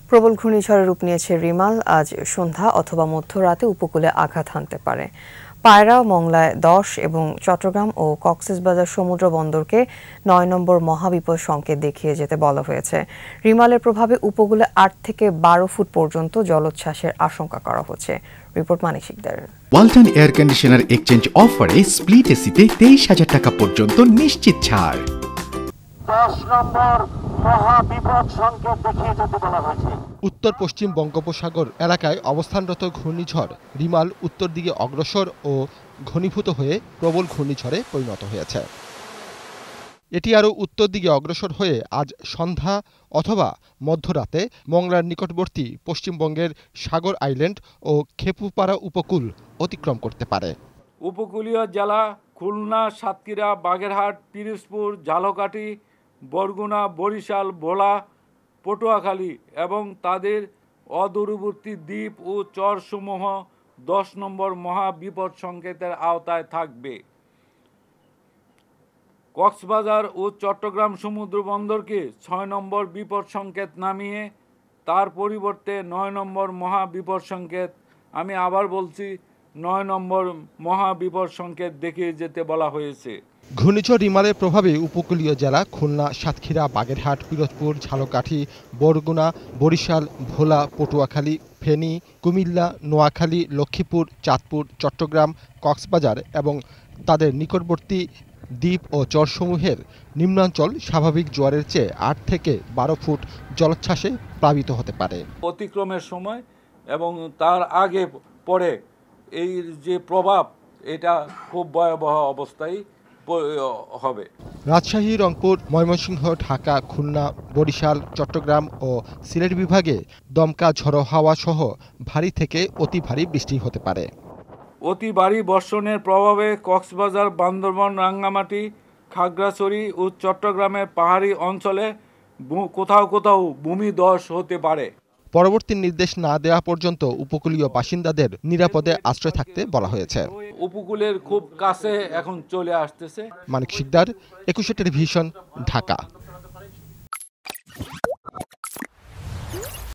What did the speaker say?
প্রবল ঘূর্ণিঝড়ে রূপ নিয়েছে রিমাল। আজ সন্ধ্যা অথবা মধ্যরাতে উপকূলে আঘাত হানতে পারে। পায়রা, মংলায় 10 এবং চট্টগ্রাম ও কক্সবাজার সমুদ্র বন্দরকে 9 নম্বর মহাবিপদ সংকেত দেখিয়ে যেতে বলা হয়েছে। রিমালের প্রভাবে উপকূলে 8 থেকে 12 ফুট পর্যন্ত জলোচ্ছ্বাসের আশঙ্কা করা হচ্ছে। Report Manik Sikdar. Walton air conditioner exchange অফারে স্প্লিট এসিতে 23,000 টাকা পর্যন্ত নিশ্চিত ছাড়। 10 নম্বর মহাবিপদ সংকেত দেখিয়ে যেতে বলা হয়েছে। উত্তর পশ্চিম বঙ্গোপসাগর এলাকায় অবস্থানরত ঘূর্ণিঝড় রিমাল উত্তর দিকে অগ্রসর ও ঘনীভূত হয়ে প্রবল ঘূর্ণিঝড়ে পরিণত হয়েছে। এটি আরও উত্তর দিকে অগ্রসর হয়ে আজ সন্ধ্যা অথবা মধ্যরাতে মংলার নিকটবর্তী পশ্চিমবঙ্গের সাগর আইল্যান্ড ও খেপুপাড়া উপকূল অতিক্রম করতে পারে। উপকূলীয় জেলা খুলনা, সাতক্ষীরা, বাগেরহাট, পিরোজপুর, ঝালকাঠি, বরগুনা, বরিশাল, ভোলা, পটুয়াখালী এবং তাদের অদূরবর্তী দ্বীপ ও চরসমূহ 10 নম্বর মহাবিপদ সংকেতের আওতায় থাকবে। কক্সবাজার ও চট্টগ্রাম সমুদ্র বন্দরকে 6 নম্বর বিপদ সংকেত নামিয়ে তার পরিবর্তে 9 নম্বর মহাবিপদ সংকেত, আমি আবার বলছি 9 নম্বর মহাবিপদ সংকেত দেখিয়ে যেতে বলা হয়েছে। ঘূর্ণিঝড় রিমালের প্রভাবে উপকূলীয় জেলা খুলনা, সাতক্ষীরা, বাগেরহাট, পিরোজপুর, ঝালকাঠি, বরগুনা, বরিশাল, ভোলা, পটুয়াখালী, ফেনী, কুমিল্লা, নোয়াখালী, লক্ষ্মীপুর, চাঁদপুর, চট্টগ্রাম, কক্সবাজার এবং তাদের নিকটবর্তী দ্বীপ ও চরসমূহের নিম্নাঞ্চল স্বাভাবিক জোয়ারের চেয়ে 8 থেকে 12 ফুট জলোচ্ছ্বাসে প্লাবিত হতে পারে। অতিক্রমের সময় এবং তার আগে পরে এই যে প্রভাব, এটা খুব ভয়াবহ অবস্থায় হবে। রাজশাহী, রংপুর, ময়মনসিংহ, ঢাকা, খুলনা, বরিশাল, চট্টগ্রাম ও সিলেট বিভাগে দমকা ঝড়ো হাওয়া সহ ভারী থেকে অতি ভারী বৃষ্টি হতে পারে। অতি ভারী বর্ষণের প্রভাবে কক্সবাজার, বান্দরবান, রাঙ্গামাটি, খাগড়াছড়ি ও চট্টগ্রামের পাহাড়ি অঞ্চলে কোথাও কোথাও ভূমিধস হতে পারে। পরবর্তী নির্দেশ না দেওয়া পর্যন্ত উপকূলীয় বাসিন্দাদের নিরাপদে আশ্রয় থাকতে বলা হয়েছে। উপকূলের খুব কাছে এখন চলে আসতেছে। মানিক শিকদার, 21 টেলিভিশন, ঢাকা।